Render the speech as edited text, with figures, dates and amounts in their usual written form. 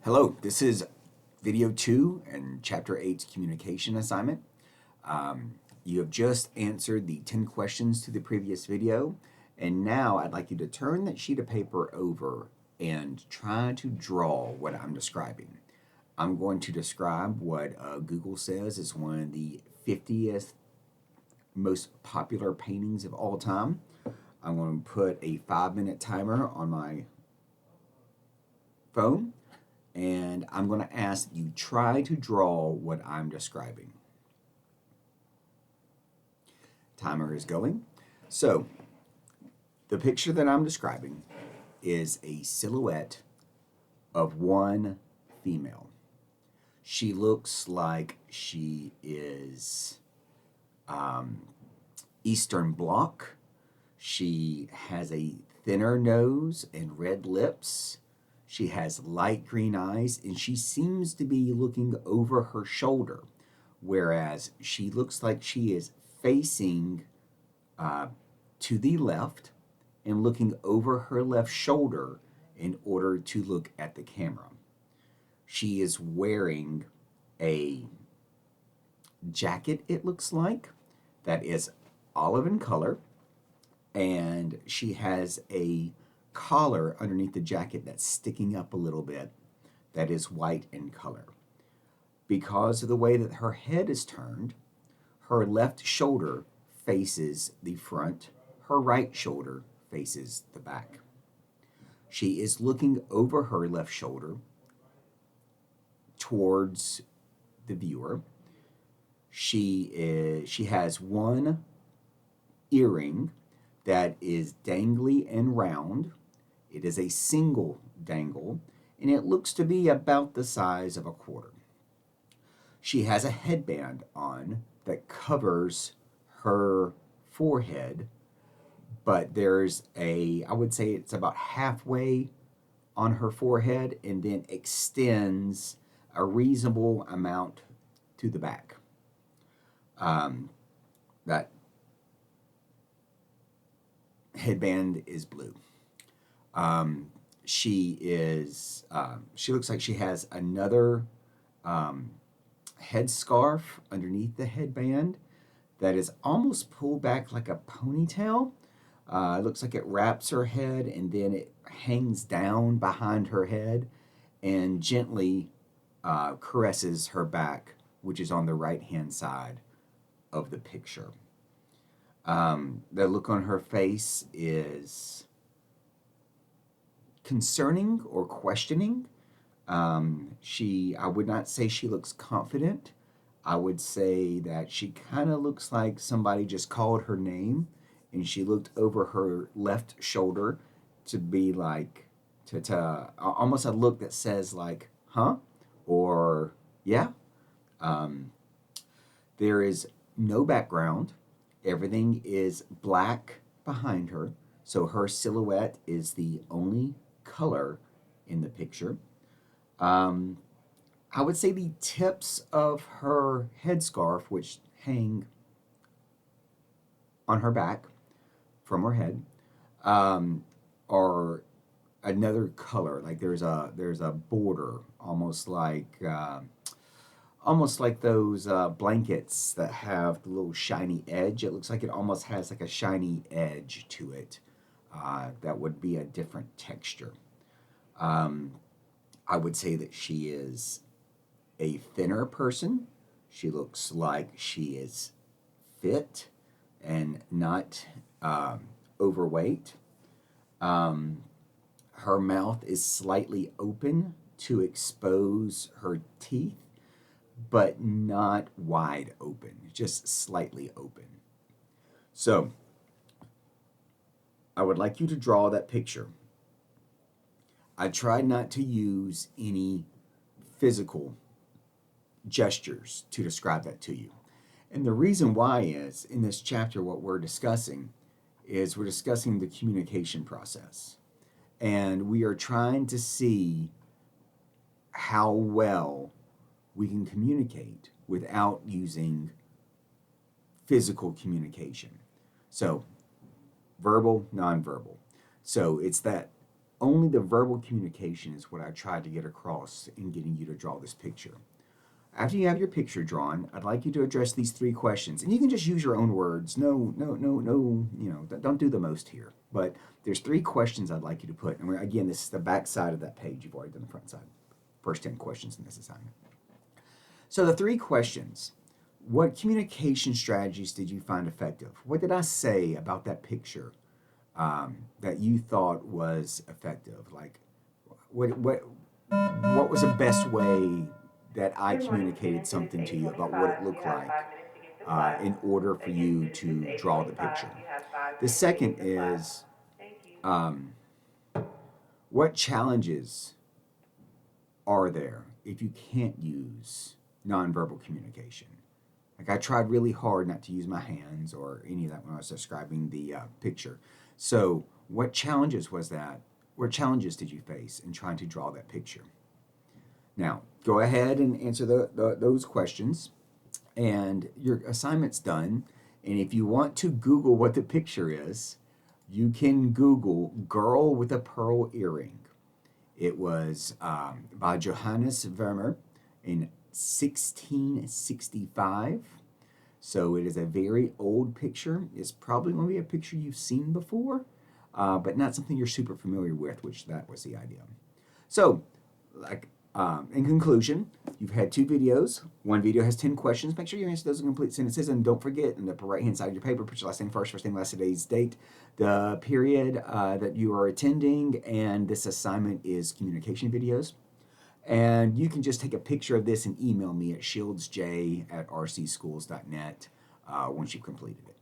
Hello, this is video 2 and chapter 8's communication assignment. You have just answered the 10 questions to the previous video, and now I'd like you to turn that sheet of paper over and try to draw what I'm describing. I'm going to describe what Google says is one of the 50th most popular paintings of all time. I'm going to put a 5-minute timer on my phone, and I'm going to ask you try to draw what I'm describing. Timer is going. So, the picture that I'm describing is a silhouette of one female. She looks like she is Eastern Bloc. She has a thinner nose and red lips. She has light green eyes, and she seems to be looking over her shoulder, whereas she looks like she is facing to the left and looking over her left shoulder in order to look at the camera. She is wearing a jacket, it looks like, that is olive in color, and she has a collar underneath the jacket that's sticking up a little bit that is white in color. Because of the way that her head is turned, her left shoulder faces the front, her right shoulder faces the back. She is looking over her left shoulder towards the viewer. She has one earring that is dangly and round. It is a single dangle, and it looks to be about the size of a quarter. She has a headband on that covers her forehead, but there's I would say it's about halfway on her forehead and then extends a reasonable amount to the back. That headband is blue. She looks like she has another headscarf underneath the headband that is almost pulled back like a ponytail. It looks like it wraps her head and then it hangs down behind her head and gently caresses her back, which is on the right-hand side of the picture. The look on her face is concerning or questioning. I would not say she looks confident. I would say that she kind of looks like somebody just called her name and she looked over her left shoulder to be like, to almost a look that says like, huh? Or, yeah. There is no background. Everything is black behind her. So her silhouette is the only color in the picture. I would say the tips of her headscarf, which hang on her back from her head, are another color. Like there's a border, almost like those blankets that have the little shiny edge. It looks like it almost has like a shiny edge to it. That would be a different texture. I would say that she is a thinner person. She looks like she is fit and not overweight. Her mouth is slightly open to expose her teeth, but not wide open, just slightly open. So, I would like you to draw that picture. I tried not to use any physical gestures to describe that to you. And the reason why is, in this chapter, what we're discussing is we're discussing the communication process. And we are trying to see how well we can communicate without using physical communication. So, verbal, nonverbal. So it's that only the verbal communication is what I tried to get across in getting you to draw this picture. After you have your picture drawn, I'd like you to address these 3 questions. And you can just use your own words. No, don't do the most here. But there's 3 questions I'd like you to put. And again, this is the back side of that page. You've already done the front side. First 10 questions in this assignment. So the 3 questions. What communication strategies did you find effective? What did I say about that picture that you thought was effective? Like, what was the best way that I communicated something to you about what it looked like in order for you to draw the picture? The second is, what challenges are there if you can't use nonverbal communication? Like, I tried really hard not to use my hands or any of that when I was describing the picture. So what challenges was that? What challenges did you face in trying to draw that picture? Now, go ahead and answer those questions, and your assignment's done. And if you want to Google what the picture is, you can Google "girl with a pearl earring." It was by Johannes Vermeer in 1665. So it is a very old picture. It's probably going to be a picture you've seen before, but not something you're super familiar with, which that was the idea. So, in conclusion, you've had 2 videos. One video has 10 questions. Make sure you answer those in complete sentences, and don't forget, in the upper right-hand side of your paper, put your last name first name last, today's date, the period that you are attending, and this assignment is communication videos. And you can just take a picture of this and email me at shieldsj@rcschools.net once you've completed it.